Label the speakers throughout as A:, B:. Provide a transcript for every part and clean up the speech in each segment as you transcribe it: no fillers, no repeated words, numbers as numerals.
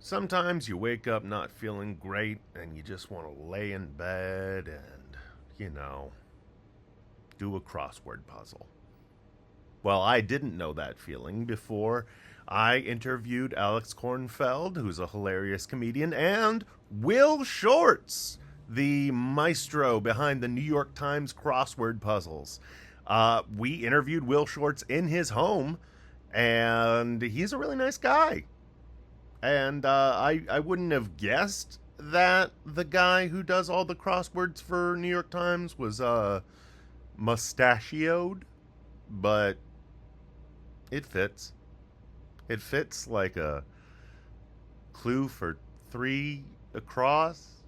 A: Sometimes you wake up not feeling great and you just want to lay in bed and, do a crossword puzzle. Well, I didn't know that feeling before I interviewed Alex Kornfeld, who's a hilarious comedian, and Will Shortz, the maestro behind the New York Times Crossword Puzzles. We interviewed Will Shortz in his home, and he's a really nice guy. And I wouldn't have guessed that the guy who does all the crosswords for New York Times was mustachioed, but it fits. It fits like a clue for 3 across.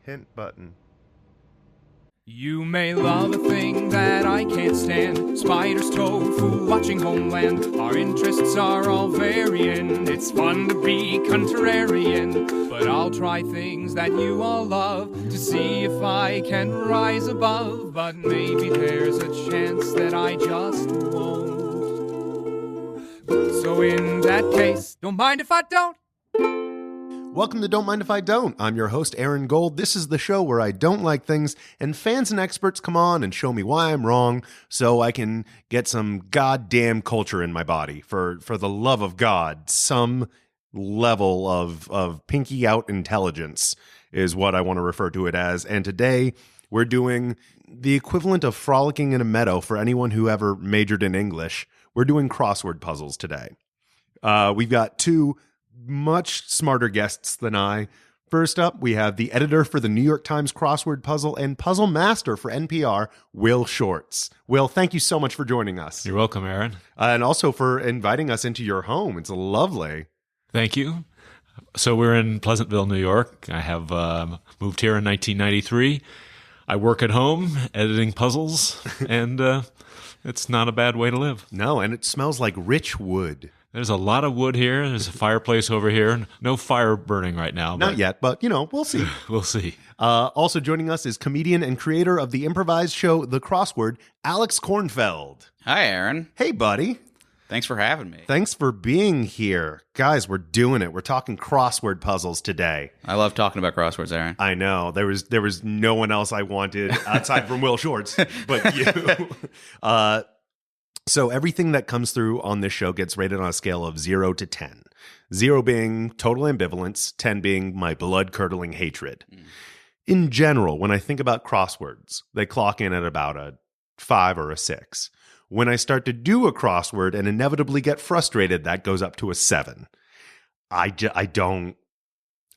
A: Hint button.
B: You may love a thing that I can't stand. Spiders, tofu, watching Homeland. Our interests are all varying. It's fun to be contrarian. But I'll try things that you all love to see if I can rise above. But maybe there's a chance that I just won't. So in that case, don't mind if I don't.
A: Welcome to Don't Mind If I Don't. I'm your host, Aaron Gold. This is the show where I don't like things, and fans and experts come on and show me why I'm wrong so I can get some goddamn culture in my body. For the love of God, some level of pinky out intelligence is what I want to refer to it as. And today, we're doing the equivalent of frolicking in a meadow for anyone who ever majored in English. We're doing crossword puzzles today. We've got two much smarter guests than I. First up, we have the editor for the New York Times Crossword Puzzle and puzzle master for NPR, Will Shortz. Will, thank you so much for joining us.
C: You're welcome, Aaron.
A: And also for inviting us into your home. It's lovely.
C: Thank you. So we're in Pleasantville, New York. I have moved here in 1993. I work at home editing puzzles, and it's not a bad way to live.
A: No, and it smells like rich wood.
C: There's a lot of wood here. There's a fireplace over here. No fire burning right now.
A: Not yet, but, we'll see.
C: We'll see.
A: Also joining us is comedian and creator of the improvised show The Crossword, Alex Kornfeld.
D: Hi, Aaron.
A: Hey, buddy.
D: Thanks for having me.
A: Thanks for being here. Guys, we're doing it. We're talking crossword puzzles today.
D: I love talking about crosswords, Aaron.
A: I know. There was no one else I wanted outside from Will Shortz, but you. So everything that comes through on this show gets rated on a scale of 0 to 10. 0 being total ambivalence, 10 being my blood-curdling hatred. In general, when I think about crosswords, they clock in at about a 5 or a 6. When I start to do a crossword and inevitably get frustrated, that goes up to a 7. I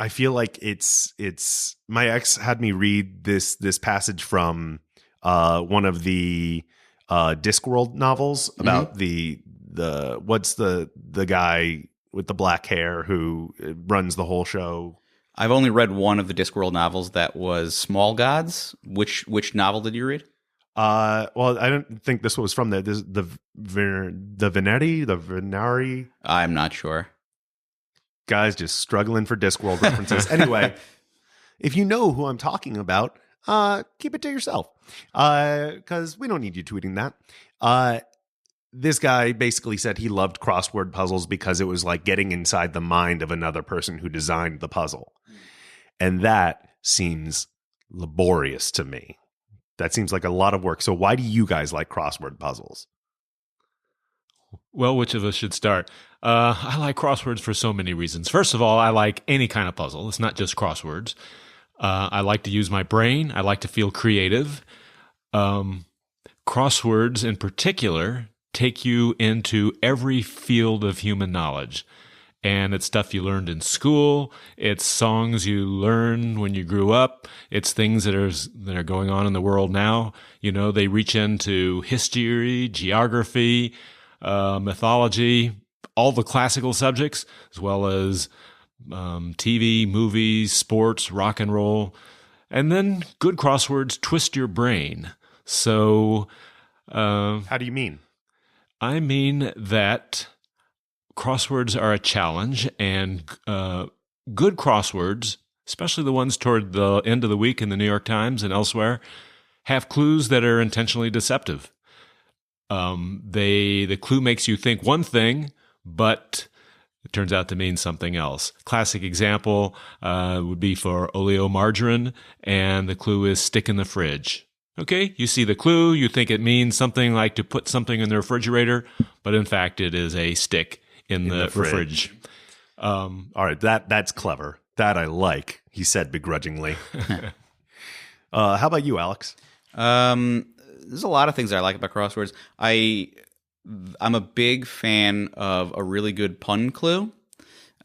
A: feel like it's my ex had me read this passage from one of the Discworld novels about the what's the guy with the black hair who runs the whole show.
D: I've only read one of the Discworld novels. That was Small Gods. Which novel did you read?
A: Well, I don't think this was from the Venari.
D: I'm not sure.
A: Guys just struggling for Discworld references. Anyway, if you know who I'm talking about, keep it to yourself, because we don't need you tweeting that. This guy basically said he loved crossword puzzles because it was like getting inside the mind of another person who designed the puzzle. And that seems laborious to me. That seems like a lot of work. So why do you guys like crossword puzzles?
C: Well, which of us should start? I like crosswords for so many reasons. First of all, I like any kind of puzzle. It's not just crosswords. I like to use my brain. I like to feel creative. Crosswords in particular take you into every field of human knowledge. And it's stuff you learned in school. It's songs you learned when you grew up. It's things that are going on in the world now. They reach into history, geography, mythology, all the classical subjects, as well as TV, movies, sports, rock and roll. And then good crosswords twist your brain. So,
A: how do you mean?
C: I mean that crosswords are a challenge, and good crosswords, especially the ones toward the end of the week in the New York Times and elsewhere, have clues that are intentionally deceptive. The clue makes you think one thing, but It turns out to mean something else. Classic example would be for oleomargarine, and the clue is stick in the fridge. Okay, you see the clue, you think it means something like to put something in the refrigerator, but in fact it is a stick in the fridge.
A: All right, that's clever. That I like, he said begrudgingly. How about you, Alex?
D: There's a lot of things I like about crosswords. I'm a big fan of a really good pun clue.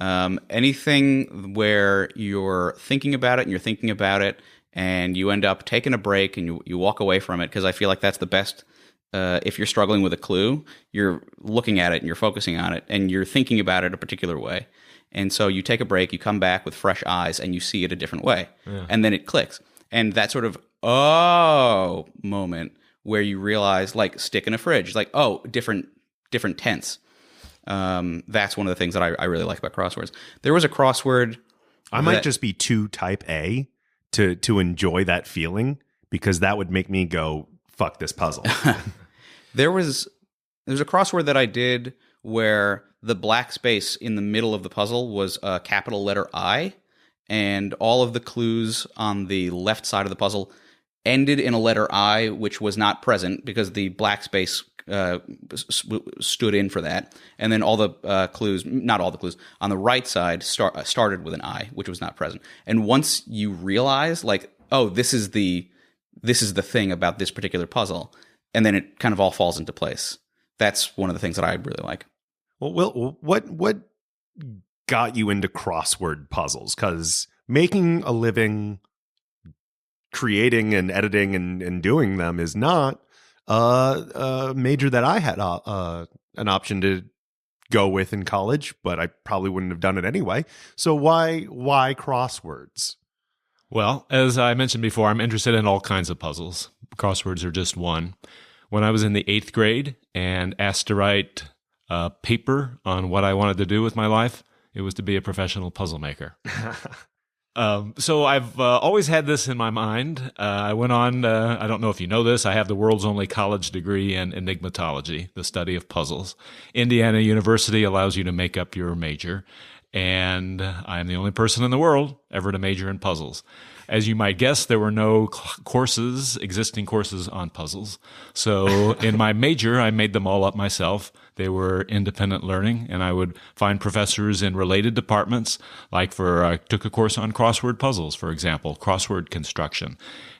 D: Anything where you're thinking about it and you end up taking a break and you walk away from it, because I feel like that's the best. If you're struggling with a clue, you're looking at it and you're focusing on it and you're thinking about it a particular way. And so you take a break, you come back with fresh eyes and you see it a different way. Yeah. And then it clicks. And that sort of, oh, moment where you realize, like, stick in a fridge, like, oh, different tense. That's one of the things that I really like about crosswords. There was a crossword.
A: I might just be too type A to enjoy that feeling, because that would make me go, fuck this puzzle.
D: There's a crossword that I did where the black space in the middle of the puzzle was a capital letter I, and all of the clues on the left side of the puzzle ended in a letter I, which was not present because the black space stood in for that. And then all the clues, not all the clues, on the right side started with an I, which was not present. And once you realize, like, oh, this is the thing about this particular puzzle, and then it kind of all falls into place. That's one of the things that I really like.
A: Well, Will, what got you into crossword puzzles? Because making a living creating and editing and doing them is not a major that I had an option to go with in college, but I probably wouldn't have done it anyway. So why crosswords?
C: Well, as I mentioned before, I'm interested in all kinds of puzzles. Crosswords are just one. When I was in the 8th grade and asked to write a paper on what I wanted to do with my life, it was to be a professional puzzle maker. So I've always had this in my mind. I went on, I don't know if you know this, I have the world's only college degree in enigmatology, the study of puzzles. Indiana University allows you to make up your major, and I'm the only person in the world ever to major in puzzles. As you might guess, there were no existing courses on puzzles. So in my major, I made them all up myself. They were independent learning, and I would find professors in related departments, like I took a course on crossword puzzles, for example, crossword construction.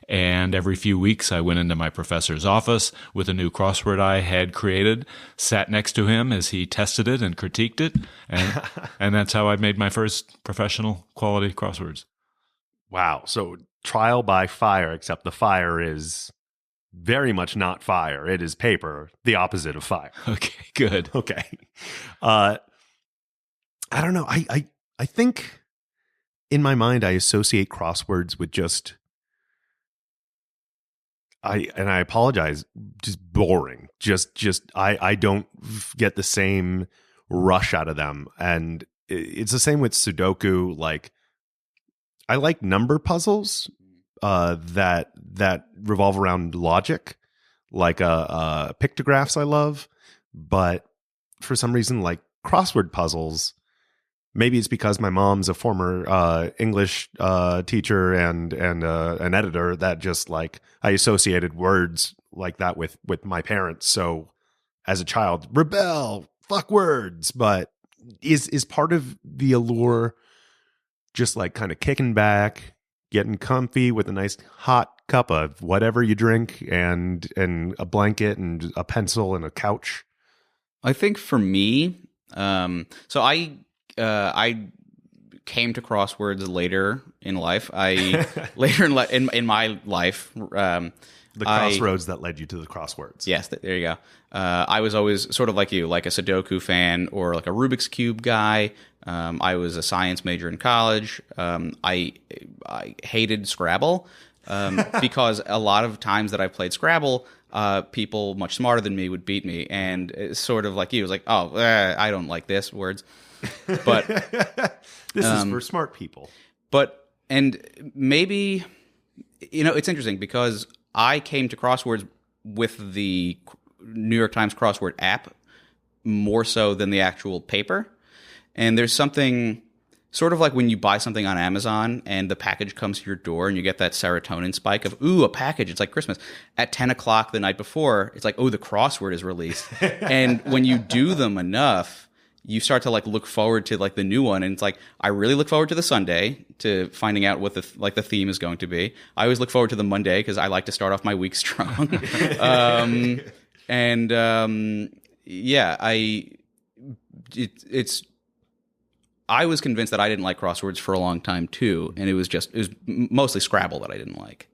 C: And every few weeks, I went into my professor's office with a new crossword I had created, sat next to him as he tested it and critiqued it, and that's how I made my first professional quality crosswords.
A: Wow. So trial by fire, except the fire is very much not fire. It is paper, the opposite of fire.
C: Okay, good.
A: Okay. I don't know. I think in my mind, I associate crosswords with just, I apologize, just boring. I don't get the same rush out of them. And it's the same with Sudoku. Like, I like number puzzles that revolve around logic, like pictographs I love. But for some reason, like crossword puzzles, maybe it's because my mom's a former English teacher and an editor, that just like I associated words like that with my parents. So as a child, rebel, fuck words. But is part of the allure just like kind of kicking back, getting comfy with a nice hot cup of whatever you drink and a blanket and a pencil and a couch?
D: I think for me, so I came to crosswords later in life. In my life,
A: the crossroads that led you to the crosswords.
D: Yes, there you go. I was always sort of like you, like a Sudoku fan or like a Rubik's Cube guy. I was a science major in college. I hated Scrabble because a lot of times that I played Scrabble, people much smarter than me would beat me. And it's sort of like you, it was like, oh, I don't like this words. But
A: this is for smart people.
D: And maybe, it's interesting because I came to crosswords with the New York Times crossword app more so than the actual paper. And there's something sort of like when you buy something on Amazon and the package comes to your door and you get that serotonin spike of, ooh, a package, it's like Christmas. At 10 o'clock the night before, it's like, oh, the crossword is released. And when you do them enough, you start to like look forward to like the new one. And it's like, I really look forward to the Sunday, to finding out what the theme is going to be. I always look forward to the Monday because I like to start off my week strong. I was convinced that I didn't like crosswords for a long time too, and it was mostly Scrabble that I didn't like.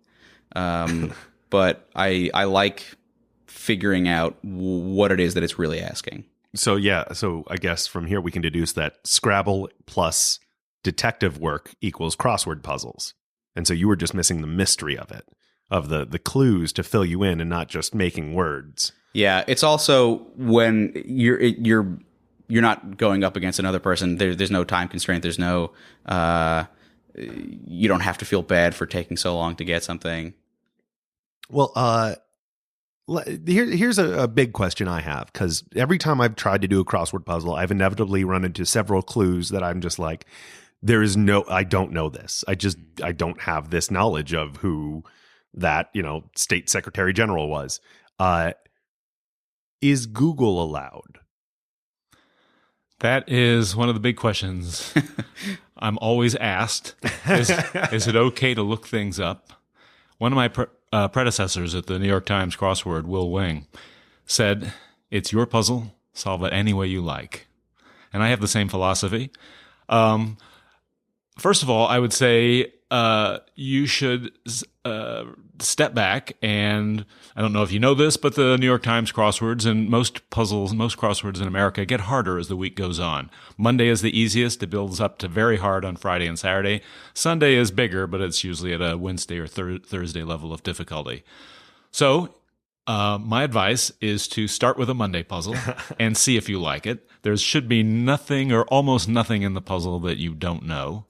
D: But I like figuring out what it is that it's really asking.
A: So I guess from here we can deduce that Scrabble plus detective work equals crossword puzzles. And so you were just missing the mystery of it, of the clues to fill you in and not just making words. Yeah,
D: it's also when you're not going up against another person. There's no time constraint. There's no you don't have to feel bad for taking so long to get something.
A: Well, here's a big question I have, because every time I've tried to do a crossword puzzle, I've inevitably run into several clues that I'm just like, I don't know this. I don't have this knowledge of who that, state secretary general was. Is Google allowed?
C: That is one of the big questions I'm always asked. Is it okay to look things up? One of my predecessors at the New York Times Crossword, Will Wing, said, "It's your puzzle. Solve it any way you like." And I have the same philosophy. First of all, I would say you should step back, and I don't know if you know this, but the New York Times crosswords and most crosswords in America get harder as the week goes on. Monday is the easiest. It builds up to very hard on Friday and Saturday. Sunday is bigger, but it's usually at a Wednesday or Thursday level of difficulty. So my advice is to start with a Monday puzzle and see if you like it. There should be nothing or almost nothing in the puzzle that you don't know.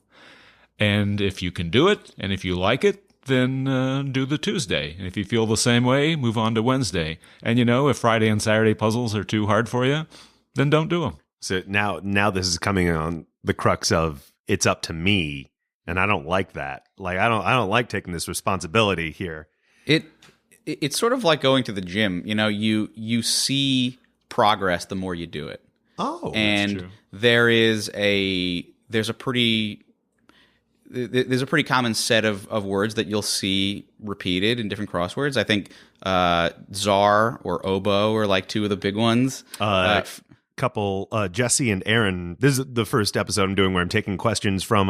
C: And if you can do it, and if you like it, then do the Tuesday. And if you feel the same way, move on to Wednesday. And if Friday and Saturday puzzles are too hard for you, then don't do them.
A: So now this is coming on the crux of it's up to me, and I don't like that. Like I don't like taking this responsibility here.
D: It's sort of like going to the gym. You see progress the more you do it.
A: Oh,
D: and
A: that's true.
D: There's a pretty common set of words that you'll see repeated in different crosswords. I think czar or oboe are like two of the big ones.
A: Jesse and Aaron, this is the first episode I'm doing where I'm taking questions from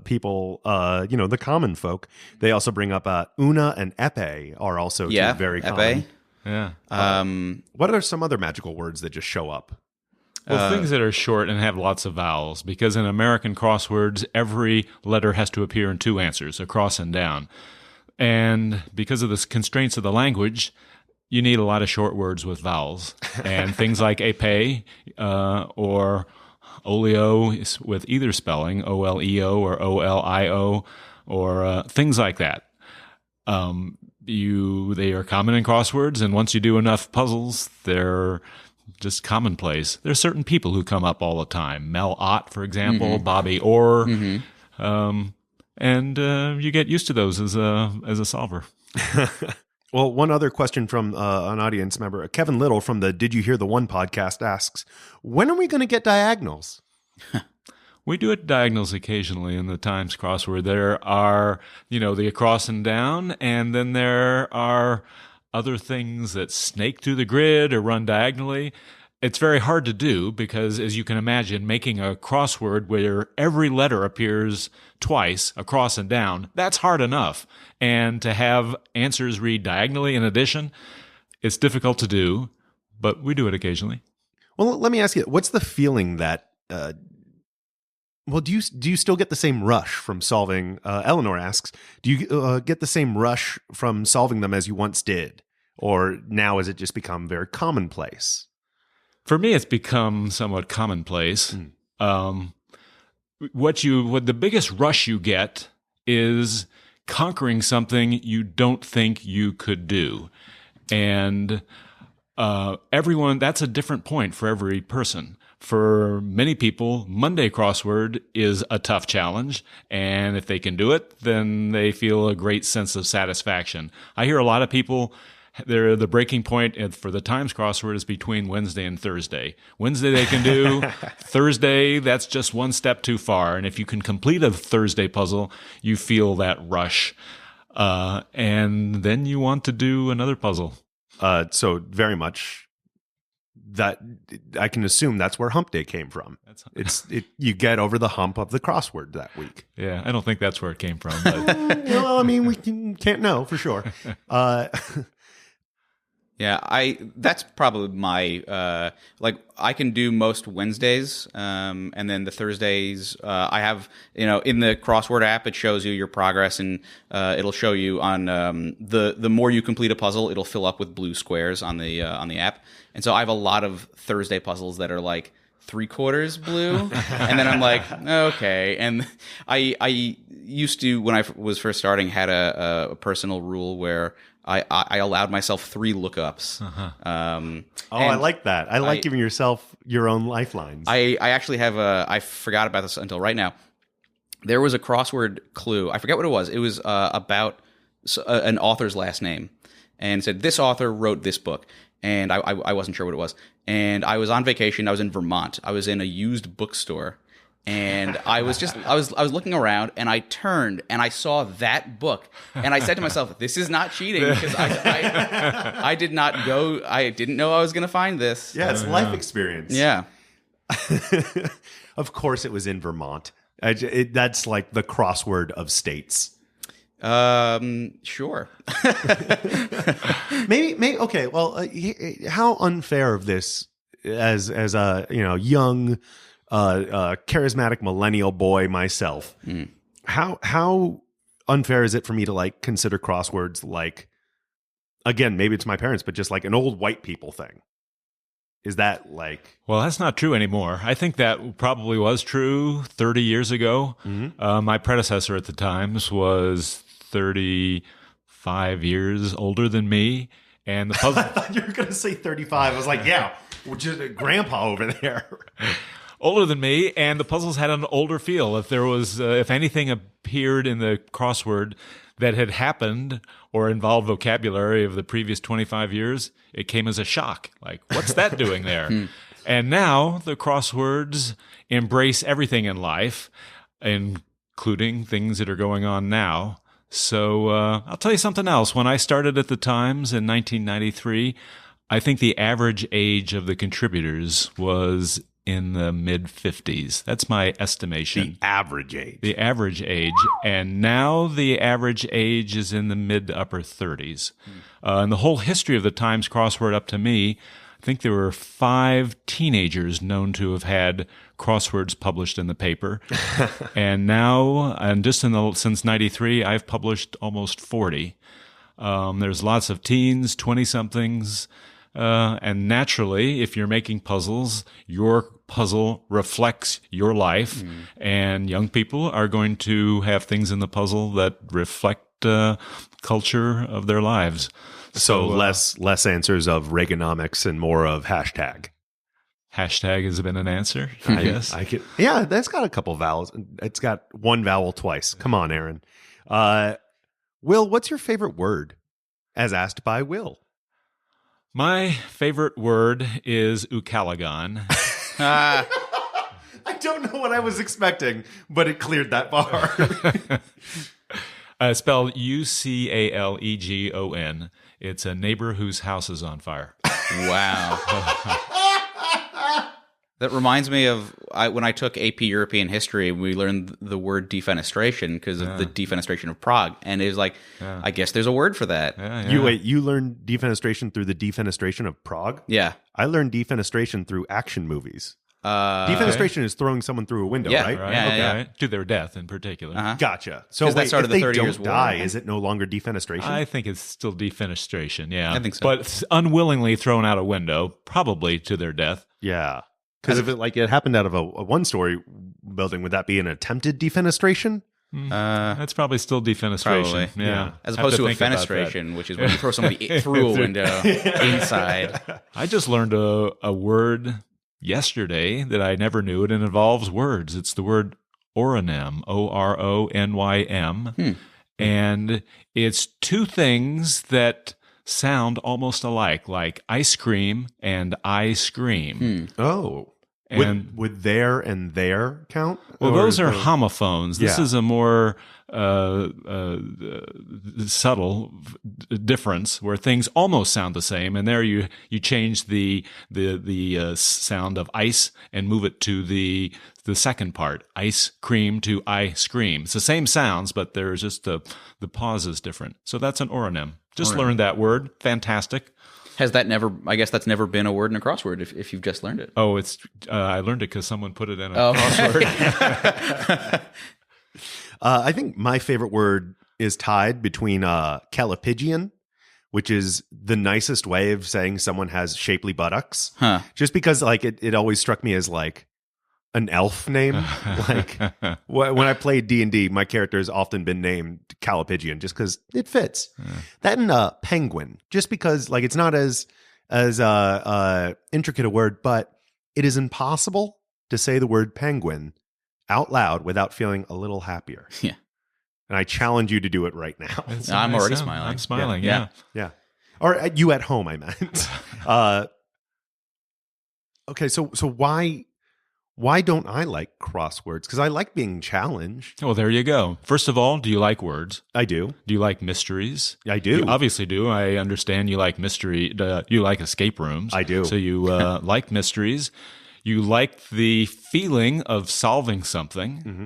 A: people, the common folk. They also bring up una and epee are also two very common.
C: Yeah.
A: What are some other magical words that just show up?
C: Well, things that are short and have lots of vowels, because in American crosswords, every letter has to appear in two answers, across and down. And because of the constraints of the language, you need a lot of short words with vowels. And things like epee or oleo with either spelling, O-L-E-O or O-L-I-O, or things like that. They are common in crosswords, and once you do enough puzzles, they're just commonplace. There's certain people who come up all the time. Mel Ott, for example, Bobby Orr, and you get used to those as a solver.
A: Well, one other question from an audience member, Kevin Little from the Did You Hear the One podcast asks, when are we going to get diagonals?
C: We do it diagonals occasionally in the Times crossword. There are, the across and down, and then there are other things that snake through the grid or run diagonally. It's very hard to do because, as you can imagine, making a crossword where every letter appears twice, across and down, that's hard enough. And to have answers read diagonally in addition, it's difficult to do, but we do it occasionally.
A: Well, let me ask you, what's the feeling that do you still get the same rush from solving? Eleanor asks, do you get the same rush from solving them as you once did, or now has it just become very commonplace?
C: For me, it's become somewhat commonplace. What the biggest rush you get is conquering something you don't think you could do, and that's a different point for every person. For many people, Monday crossword is a tough challenge, and if they can do it, then they feel a great sense of satisfaction. I hear a lot of people, the breaking point for the Times crossword is between Wednesday and Thursday. Wednesday they can do, Thursday that's just one step too far, and if you can complete a Thursday puzzle, you feel that rush, and then you want to do another puzzle.
A: So very much that I can assume that's where Hump Day came from. You get over the hump of the crossword that week.
C: Yeah, I don't think that's where it came from. But.
A: Well, I mean, we can't know for sure.
D: Yeah, that's probably my I can do most Wednesdays, and then the Thursdays I have in the crossword app it shows you your progress, and it'll show you on the more you complete a puzzle, it'll fill up with blue squares on the app, and so I have a lot of Thursday puzzles that are like 3/4 blue, and then I'm like, okay. And I used to, when I was first starting, had a personal rule where I allowed myself 3 lookups.
A: I like that. I like giving yourself your own lifelines.
D: I actually have I forgot about this until right now. There was a crossword clue. I forget what it was. It was about an author's last name, and said this author wrote this book. And I wasn't sure what it was. And I was on vacation. I was in Vermont. I was in a used bookstore. And I was looking around, and I turned and I saw that book, and I said to myself, "This is not cheating because I did not go. I didn't know I was going to find this."
A: Yeah, it's life experience.
D: Yeah.
A: Of course, it was in Vermont. That's like the crossword of states.
D: Sure.
A: maybe. Okay. Well, how unfair of this as a young, charismatic millennial boy myself. How unfair is it for me to like consider crosswords like, again, maybe it's my parents, but just like an old white people thing? Is that like...
C: Well, that's not true anymore. I think that probably was true 30 years ago. Mm-hmm. My predecessor at the Times was 35 years older than me. And the puzzle...
A: I thought you were going to say 35. I was like, yeah, just a grandpa over there.
C: Older than me, and the puzzles had an older feel. If there was, if anything appeared in the crossword that had happened or involved vocabulary of the previous 25 years, it came as a shock. Like, what's that doing there? And now the crosswords embrace everything in life, including things that are going on now. So I'll tell you something else. When I started at the Times in 1993, I think the average age of the contributors was in the mid-50s. That's my estimation.
A: The average age.
C: The average age. And now the average age is in the mid to upper 30s. And the whole history of the Times crossword up to me, I think there were 5 teenagers known to have had crosswords published in the paper. And now, and just since 93, I've published almost 40. There's lots of teens, 20-somethings, and naturally, if you're making puzzles, your puzzle reflects your life, and young people are going to have things in the puzzle that reflect culture of their lives.
A: So less answers of Reaganomics and more of hashtag.
C: Hashtag has been an answer, I guess.
A: Yeah, that's got a couple vowels. It's got one vowel twice. Come on, Aaron. Will, what's your favorite word? As asked by Will.
C: My favorite word is ucalagon.
A: I don't know what I was expecting, but it cleared that bar.
C: Spelled Ucalegon. It's a neighbor whose house is on fire.
D: Wow. That reminds me of when I took AP European History, we learned the word defenestration because of the defenestration of Prague. And it was like, I guess there's a word for that.
A: You learned defenestration through the defenestration of Prague?
D: Yeah.
A: I learned defenestration through action movies. Defenestration is throwing someone through a window, right?
C: Yeah. To their death in particular.
A: Gotcha. So
D: that started
A: if
D: the
A: they
D: 30
A: don't
D: Years' War.
A: die, is it no longer defenestration?
C: I think it's still defenestration, yeah.
D: I think so.
C: But unwillingly thrown out a window, probably to their death.
A: Yeah. Because if it happened out of a one-story building, would that be an attempted defenestration?
C: That's probably still defenestration.
D: Probably.
C: Yeah.
D: As opposed to a fenestration, which is when you throw somebody through a window inside.
C: I just learned a word yesterday that I never knew. It involves words. It's the word oronym, ORONYM. And it's two things that sound almost alike, like ice cream and I scream.
A: Oh.
C: And
A: would there and there count?
C: well,
A: Or
C: those
A: is
C: are
A: the-
C: homophones. This
A: Yeah.
C: is a more subtle difference where things almost sound the same, and there you change the sound of ice and move it to the second part, ice cream to I scream. It's the same sounds, but there's just the pause is different. So that's an oronym. Just learned that word. Fantastic.
D: Has that never? I guess that's never been a word in a crossword. If you've just learned it.
C: Oh, it's I learned it because someone put it in a
D: crossword.
A: I think my favorite word is tied between calipigian, which is the nicest way of saying someone has shapely buttocks.
D: Huh.
A: Just because like it always struck me as like an elf name. Like when I played D&D, my character has often been named calipigian just because it fits. That and penguin, just because like it's not as intricate a word, but it is impossible to say the word penguin out loud without feeling a little happier.
D: Yeah.
A: And I challenge you to do it right now.
C: It's a
D: I'm
C: nice
D: already
C: sound.
D: smiling.
C: I'm smiling,
D: Yeah.
C: yeah.
A: Or you at home, I meant. Okay, so why don't I like crosswords? Because I like being challenged.
C: Well, there you go. First of all, do you like words?
A: I do.
C: Do you like mysteries?
A: I do.
C: You obviously do. I understand you like mystery. You like escape rooms.
A: I do.
C: So you like mysteries. You like the feeling of solving something.
A: Mm-hmm.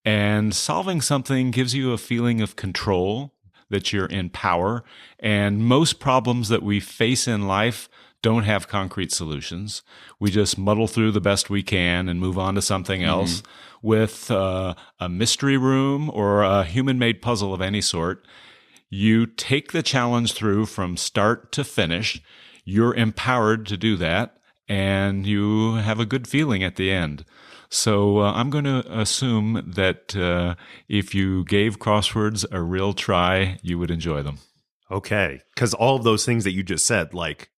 C: And solving something gives you a feeling of control, that you're in power. And most problems that we face in life don't have concrete solutions. We just muddle through the best we can and move on to something else. With a mystery room or a human-made puzzle of any sort, you take the challenge through from start to finish. You're empowered to do that, and you have a good feeling at the end. So I'm going to assume that if you gave crosswords a real try, you would enjoy them.
A: Okay. Because all of those things that you just said, like,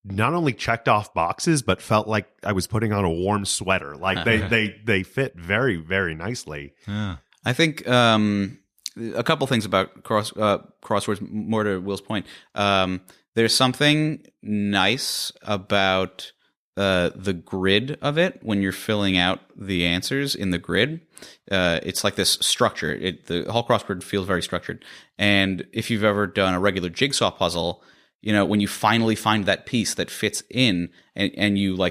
A: not only checked off boxes, but felt like I was putting on a warm sweater. Like they fit very, very nicely.
C: Yeah.
D: I think a couple things about crosswords, more to Will's point. There's something nice about the grid of it when you're filling out the answers in the grid. It's like this structure. The whole crossword feels very structured. And if you've ever done a regular jigsaw puzzle, you know, when you finally find that piece that fits in, and you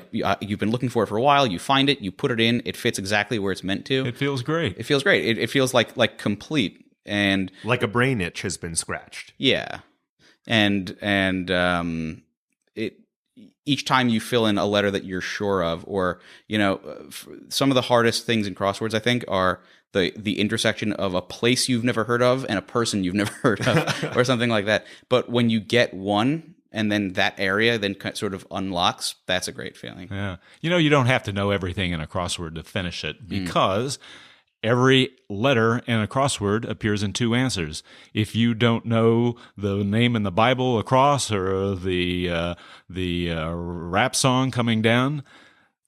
D: you've been looking for it for a while, you find it, you put it in, it fits exactly where it's meant to.
C: It feels great.
D: It feels great. It feels like complete, and
A: Like a brain itch has been scratched.
D: yeah, and it each time you fill in a letter that you're sure of, or some of the hardest things in crosswords, I think, are the intersection of a place you've never heard of and a person you've never heard of, or something like that. But when you get one, and then that area then sort of unlocks, that's a great feeling.
C: Yeah. You don't have to know everything in a crossword to finish it, because every letter in a crossword appears in two answers. If you don't know the name in the Bible across, or the rap song coming down,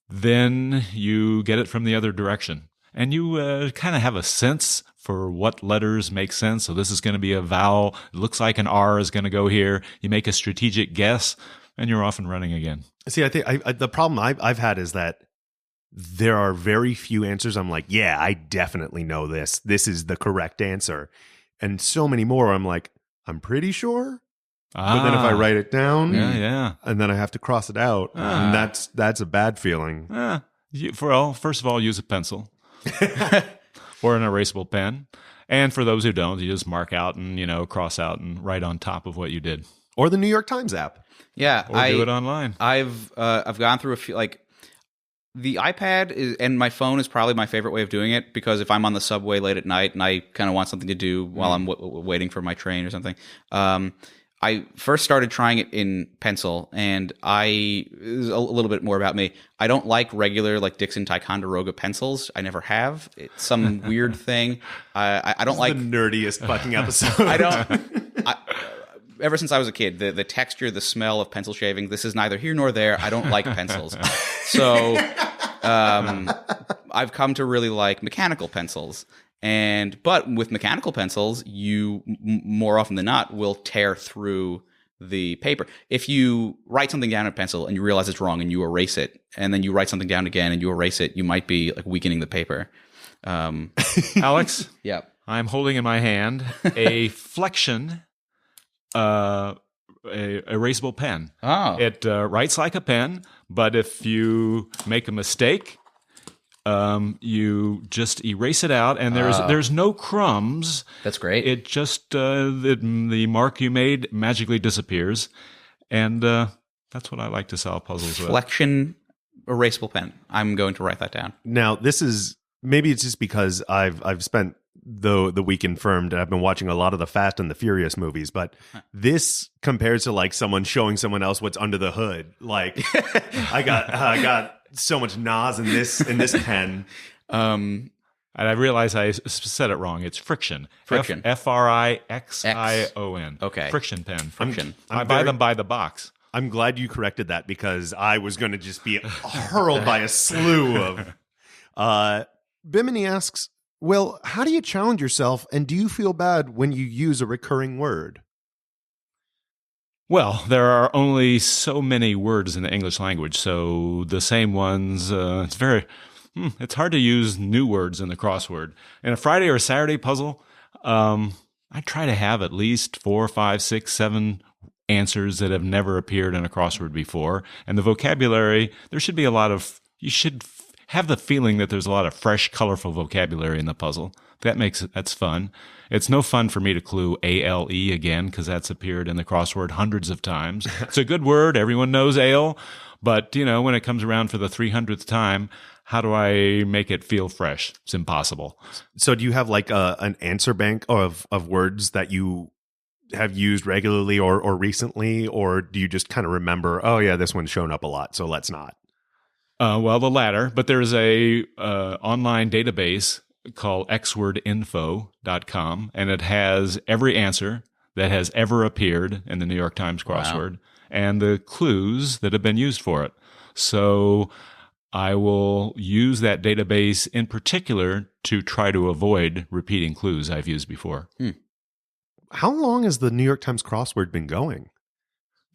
C: then you get it from the other direction. And you kind of have a sense for what letters make sense. So this is going to be a vowel. It looks like an R is going to go here. You make a strategic guess, and you're off and running again.
A: See, I think the problem I've had is that there are very few answers I'm like, yeah, I definitely know this. This is the correct answer. And so many more I'm like, I'm pretty sure. But then if I write it down, and then I have to cross it out, and that's a bad feeling.
C: First of all, use a pencil or an erasable pen. And for those who don't, you just mark out and, cross out and write on top of what you did.
A: Or the New York Times app.
D: Yeah.
C: Or do it online.
D: I've gone through a few, the iPad and my phone is probably my favorite way of doing it, because if I'm on the subway late at night and I kind of want something to do while I'm waiting for my train or something, I first started trying it in pencil, and a little bit more about me. I don't like regular Dixon Ticonderoga pencils. I never have. It's some weird thing. I don't like
A: the nerdiest fucking episode.
D: I don't. ever since I was a kid, the texture, the smell of pencil shaving, this is neither here nor there. I don't like pencils. So I've come to really like mechanical pencils. But with mechanical pencils, you more often than not will tear through the paper. If you write something down in pencil and you realize it's wrong and you erase it, and then you write something down again and you erase it, you might be like weakening the paper.
C: Alex?
D: Yeah.
C: I'm holding in my hand a Flexion erasable pen.
D: Oh.
C: It writes like a pen, but if you make a mistake, you just erase it out, and there's no crumbs.
D: That's great.
C: It just the mark you made magically disappears, and that's what I like to solve puzzles with.
D: Flexion erasable pen. I'm going to write that down.
A: Now, this is maybe it's just because I've spent the week infirmed and I've been watching a lot of the Fast and the Furious movies, but this compares to like someone showing someone else what's under the hood. Like I got so much Nas in this pen.
C: And I realize I said it wrong. It's Friction.
D: Friction.
C: Frixion.
D: Okay.
C: Friction pen.
D: Friction.
C: I buy them by the box.
A: I'm glad you corrected that because I was going to just be hurled by a slew of. Bimini asks, well, how do you challenge yourself, and do you feel bad when you use a recurring word?
C: Well, there are only so many words in the English language, so the same ones, it's hard to use new words in the crossword. In a Friday or Saturday puzzle, I try to have at least 4, 5, 6, 7 answers that have never appeared in a crossword before. And the vocabulary, you should have the feeling that there's a lot of fresh, colorful vocabulary in the puzzle. That's fun. It's no fun for me to clue ALE again, because that's appeared in the crossword hundreds of times. It's a good word. Everyone knows ale. But, when it comes around for the 300th time, how do I make it feel fresh? It's impossible.
A: So do you have like an answer bank of words that you have used regularly or recently, or do you just kind of remember, oh yeah, this one's shown up a lot, so let's not?
C: Well, the latter, but there's a online database called xwordinfo.com, and it has every answer that has ever appeared in the New York Times crossword and the clues that have been used for it. So I will use that database in particular to try to avoid repeating clues I've used before.
A: How long has the New York Times crossword been going?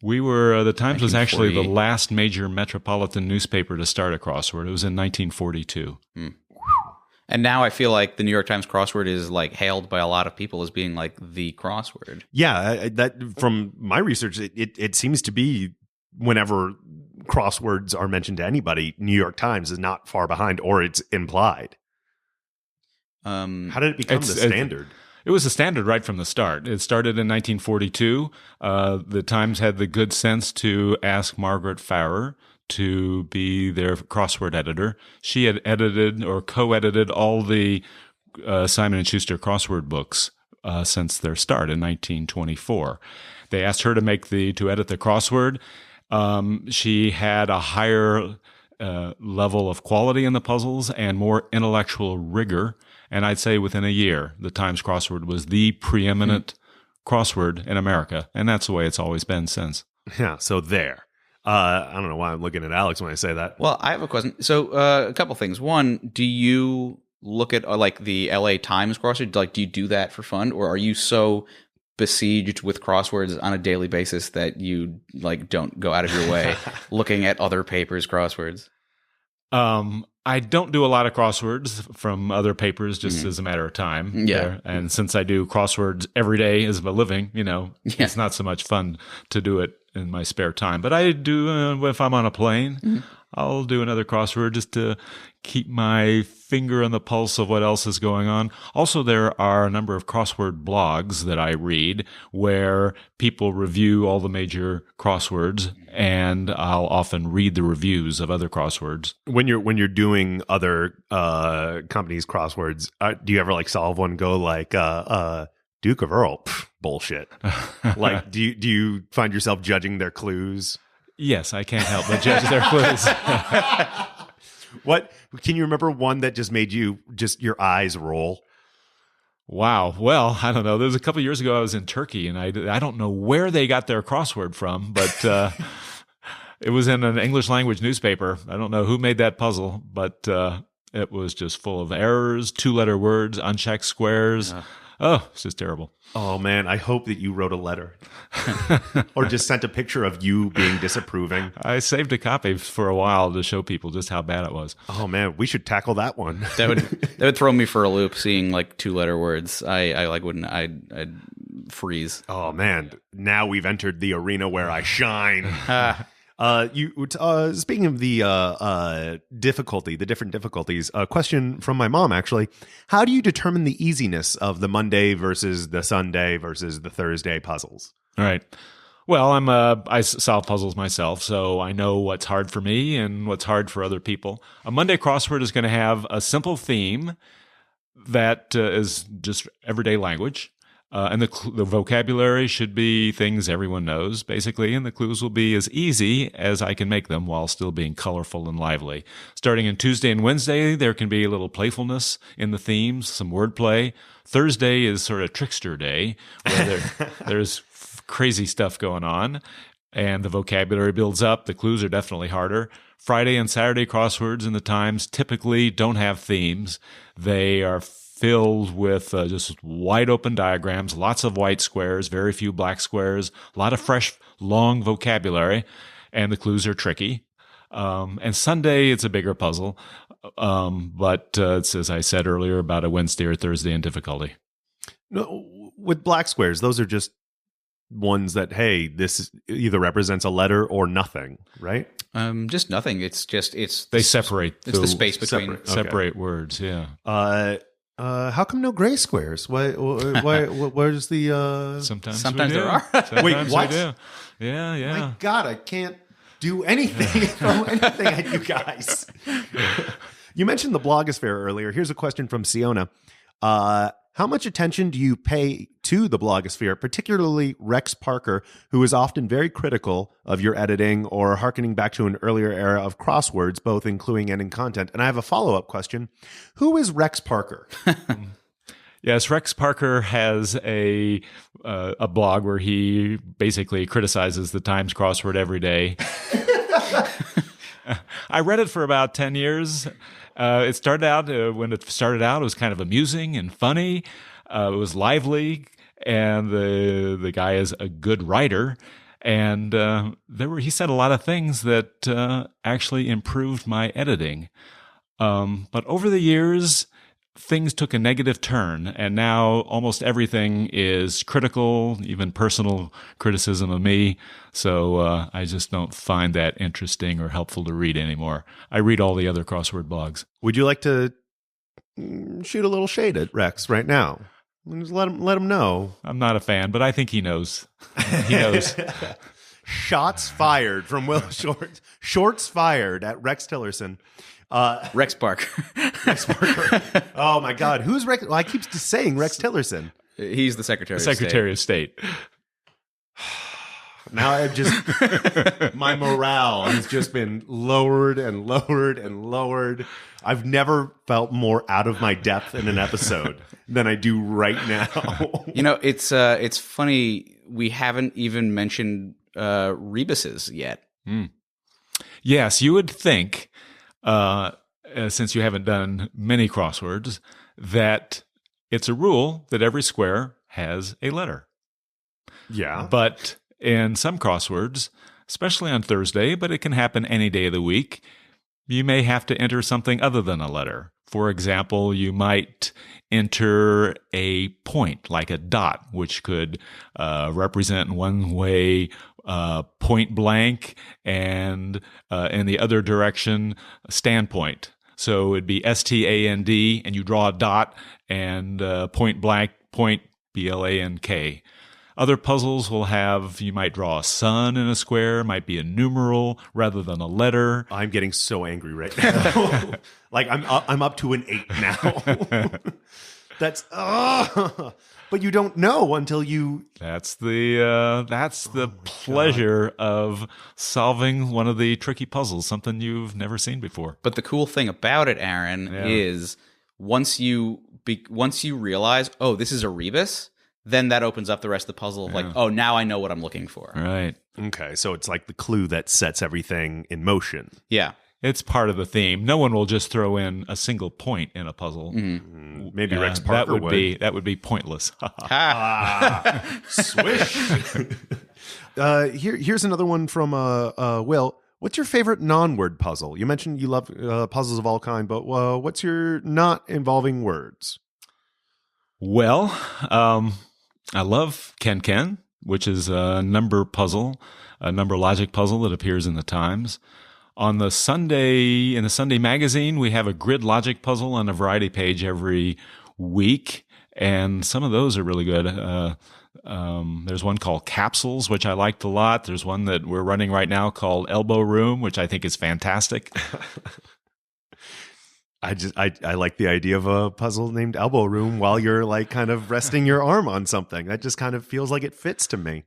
C: The Times was actually the last major metropolitan newspaper to start a crossword. It was in 1942.
D: And now I feel like the New York Times crossword is like hailed by a lot of people as being like the crossword.
A: Yeah, that from my research, it seems to be whenever crosswords are mentioned to anybody, New York Times is not far behind, or it's implied. How did it become the standard?
C: It was a standard right from the start. It started in 1942. The Times had the good sense to ask Margaret Farrer to be their crossword editor. She had edited or co-edited all the Simon & Schuster crossword books since their start in 1924. They asked her to edit the crossword. She had a higher level of quality in the puzzles and more intellectual rigor. And I'd say within a year, the Times crossword was the preeminent crossword in America. And that's the way it's always been since.
A: Yeah, so there. I don't know why I'm looking at Alex when I say that.
D: Well, I have a question. So a couple things. One, do you look at like the LA Times crossword? Like, do you do that for fun? Or are you so besieged with crosswords on a daily basis that you like don't go out of your way looking at other papers' crosswords?
C: I don't do a lot of crosswords from other papers just as a matter of time.
D: Yeah.
C: And since I do crosswords every day as a living, it's not so much fun to do it in my spare time. But I do, if I'm on a plane, I'll do another crossword just to keep my finger on the pulse of what else is going on. Also, there are a number of crossword blogs that I read where people review all the major crosswords, and I'll often read the reviews of other crosswords.
A: When you're doing other companies' crosswords, do you ever like solve one? Go like Duke of Earl, bullshit. Like, do you find yourself judging their clues?
C: Yes, I can't help but judge their clues.
A: What can you remember one that just made your eyes roll?
C: Wow. Well, I don't know. There was a couple of years ago I was in Turkey, and I don't know where they got their crossword from, but it was in an English language newspaper. I don't know who made that puzzle, but it was just full of errors, 2-letter words, unchecked squares. Oh, it's just terrible.
A: Oh, man, I hope that you wrote a letter or just sent a picture of you being disapproving.
C: I saved a copy for a while to show people just how bad it was.
A: Oh, man, we should tackle that one.
D: That would throw me for a loop seeing like 2-letter words. I'd freeze.
A: Oh, man, now we've entered the arena where I shine. Speaking of the different difficulties, a question from my mom, actually. How do you determine the easiness of the Monday versus the Sunday versus the Thursday puzzles?
C: All right. Well, I solve puzzles myself, so I know what's hard for me and what's hard for other people. A Monday crossword is going to have a simple theme that is just everyday language. And the vocabulary should be things everyone knows, basically, and the clues will be as easy as I can make them while still being colorful and lively. Starting on Tuesday and Wednesday, there can be a little playfulness in the themes, some wordplay. Thursday is sort of trickster day, where there's crazy stuff going on, and the vocabulary builds up. The clues are definitely harder. Friday and Saturday crosswords in the Times typically don't have themes. They are filled with just wide open diagrams, lots of white squares, very few black squares, a lot of fresh, long vocabulary, and the clues are tricky. And Sunday, it's a bigger puzzle, but it's, as I said earlier, about a Wednesday or Thursday in difficulty.
A: No, with black squares, those are just ones that, hey, this either represents a letter or nothing, right?
D: Just nothing.
C: They separate.
D: It's the space between
C: separate words. Yeah.
A: How come no gray squares? Where's the?
D: Sometimes there are.
C: Sometimes
A: Wait, what?
C: we do. Yeah.
A: My God, I can't do anything throw anything at you guys. You mentioned the blogosphere earlier. Here's a question from Siona. How much attention do you pay to the blogosphere, particularly Rex Parker, who is often very critical of your editing or hearkening back to an earlier era of crosswords, both in cluing and in content? And I have a follow-up question. Who is Rex Parker?
C: Yes, Rex Parker has a blog where he basically criticizes the Times crossword every day. I read it for about 10 years. It started out, when it started out, it was kind of amusing and funny. It was lively, and the guy is a good writer. And he said a lot of things that actually improved my editing. But over the years, things took a negative turn, and now almost everything is critical, even personal criticism of me. So I just don't find that interesting or helpful to read anymore. I read all the other crossword blogs.
A: Would you like to shoot a little shade at Rex right now? Just let him know.
C: I'm not a fan, but I think he knows. He knows.
A: Shots fired from Will Shortz. Shortz fired at Rex Tillerson.
D: Rex Parker.
A: Rex Parker. Oh my God, who's Rex? Well, I keep saying Rex Tillerson.
D: He's the Secretary.
C: Secretary of State.
A: Now I've just my morale has just been lowered and lowered and lowered. I've never felt more out of my depth in an episode than I do right now.
D: You know, it's funny we haven't even mentioned rebuses yet.
C: Yes, you would think, since you haven't done many crosswords, that it's a rule that every square has a letter.
A: Yeah.
C: But in some crosswords, especially on Thursday, but it can happen any day of the week, you may have to enter something other than a letter. For example, you might enter a point, like a dot, which could represent in one way point blank, and in the other direction, standpoint. So it'd be STAND, and you draw a dot, and point blank, point BLANK. Other puzzles will have, you might draw a sun in a square, might be a numeral rather than a letter.
A: I'm getting so angry right now. Like I'm up to an 8 now. That's but you don't know until you.
C: That's the pleasure of solving one of the tricky puzzles, something you've never seen before.
D: But the cool thing about it, Aaron, is once you once you realize, oh, this is a rebus, then that opens up the rest of the puzzle of like, oh, now I know what I'm looking for.
C: Right.
A: Okay, so it's like the clue that sets everything in motion.
D: Yeah.
C: It's part of the theme. No one will just throw in a single point in a puzzle.
A: Maybe Rex Parker
C: that would be pointless.
A: Swish. Here's another one from Will. What's your favorite non-word puzzle? You mentioned you love puzzles of all kind, but what's your not involving words?
C: Well, I love Ken, which is a number puzzle, a number logic puzzle that appears in the Times. In the Sunday magazine, we have a grid logic puzzle on a variety page every week, and some of those are really good. There's one called Capsules, which I liked a lot. There's one that we're running right now called Elbow Room, which I think is fantastic.
A: I like the idea of a puzzle named Elbow Room while you're like kind of resting your arm on something. That just kind of feels like it fits to me.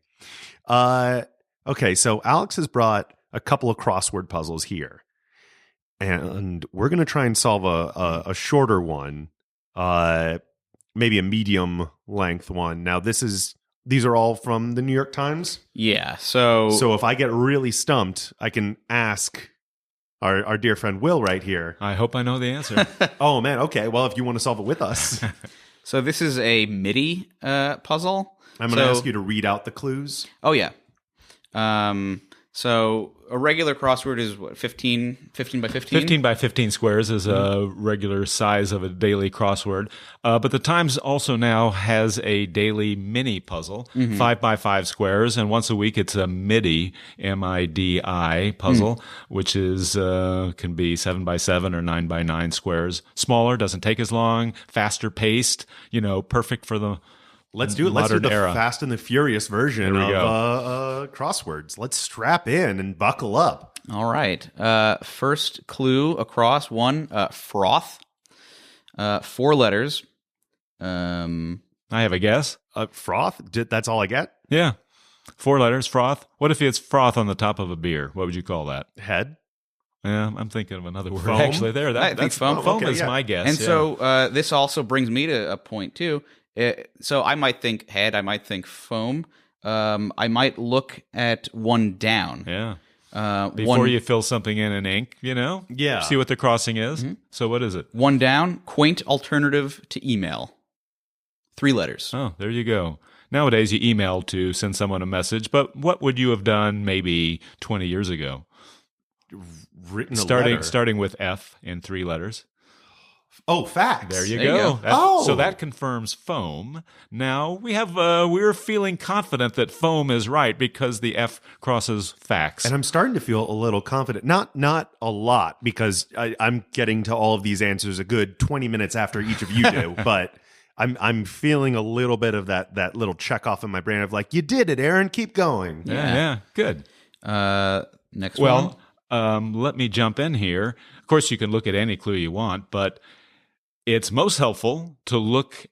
A: Okay, so Alex has brought a couple of crossword puzzles here, and we're going to try and solve a shorter one, maybe a medium length one. Now, these are all from the New York Times.
D: Yeah. So
A: if I get really stumped, I can ask our dear friend Will right here.
C: I hope I know the answer.
A: Oh man. Okay. Well, if you want to solve it with us,
D: so this is a MIDI puzzle.
A: I'm going to ask you to read out the clues.
D: Oh yeah. So a regular crossword is what, 15 by 15?
C: 15 by 15 squares is a regular size of a daily crossword. But the Times also now has a daily mini puzzle, 5 by 5 squares. And once a week, it's a MIDI, M-I-D-I puzzle, which is can be 7 by 7 or 9 by 9 squares. Smaller, doesn't take as long, faster paced, perfect for the
A: Let's do it. Let's do the
C: era.
A: Fast and the Furious version of crosswords. Let's strap in and buckle up.
D: All right. First clue across one, froth. 4 letters.
C: I have a guess.
A: Froth? That's all I get?
C: Yeah. 4 letters, froth. What if it's froth on the top of a beer? What would you call that?
A: Head?
C: Yeah, I'm thinking of another word.
A: Foam?
C: Actually,
D: I think foam.
C: Foam is my guess.
D: And so this also brings me to a point, too. So I might think head. I might think foam. I might look at one down.
C: Yeah. Before you fill something in ink,
A: Yeah.
C: See what the crossing is. So what is it?
D: One down, quaint alternative to email. 3 letters.
C: Oh, there you go. Nowadays, you email to send someone a message, but what would you have done maybe 20 years ago?
A: Written a letter.
C: Starting with F in 3 letters.
A: Oh, fax.
C: There you
D: go.
C: go. So that confirms foam. Now we're feeling confident that foam is right because the F crosses fax.
A: And I'm starting to feel a little confident. Not a lot, because I'm getting to all of these answers a good 20 minutes after each of you do, but I'm feeling a little bit of that little check off in my brain of like, you did it, Aaron. Keep going.
C: Yeah. Good.
D: Next one.
C: Let me jump in here. Of course, you can look at any clue you want, but it's most helpful to look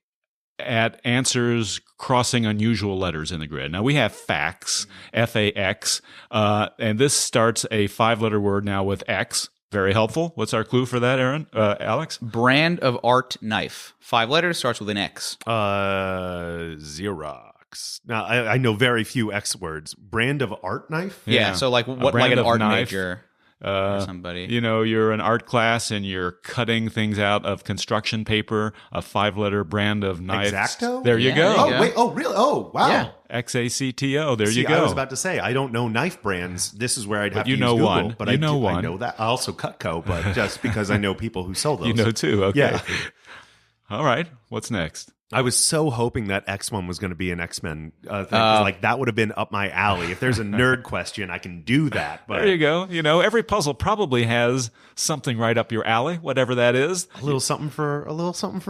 C: at answers crossing unusual letters in the grid. Now, we have fax, F-A-X, and this starts a 5-letter word now with X. Very helpful. What's our clue for that, Aaron? Alex?
D: Brand of art knife. 5 letters, starts with an X.
A: Xerox. Now, I know very few X words. Brand of art knife?
D: Yeah, so like what, like an art
C: knife.
D: major or somebody.
C: You're an art class and you're cutting things out of construction paper, a 5-letter brand of knife.
A: X-Acto?
C: There you go.
A: Oh, wait. Oh, really? Oh, wow.
D: Yeah.
C: X-A-C-T-O. There you go.
A: I was about to say, I don't know knife brands. This is where I'd have to use
C: know
A: Google.
C: one.
A: But
C: You
A: I
C: know one.
A: I know that. I also Cutco, but just because I know people who sell those.
C: You know too. Okay.
A: Yeah.
C: All right. What's next?
A: I was so hoping that X one was going to be an X-Men thing. 'Cause, like, that would have been up my alley. If there's a nerd question, I can do that. But
C: There you go. Every puzzle probably has something right up your alley, whatever that is.
A: a little something for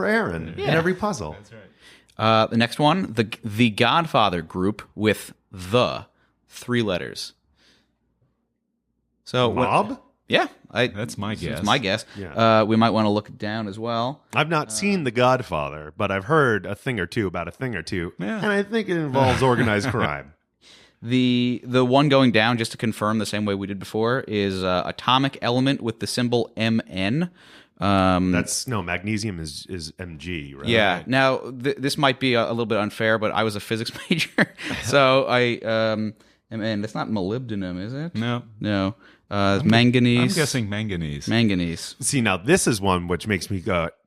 A: Aaron in every puzzle. That's right.
D: The next one, the Godfather group with the 3 letters. So
A: Mob?
D: Yeah,
C: That's my guess.
D: It's my guess.
A: Yeah.
D: We might want to look down as well.
A: I've not seen The Godfather, but I've heard a thing or two about a thing or two,
C: Yeah.
A: and I think it involves organized crime.
D: The one going down, just to confirm the same way we did before, is atomic element with the symbol MN.
A: Magnesium is Mg, right?
D: Yeah. Now, this might be a little bit unfair, but I was a physics major, so and it's not molybdenum, is it?
C: No.
D: Manganese.
C: I'm guessing manganese.
D: Manganese.
A: See, now this is one which makes me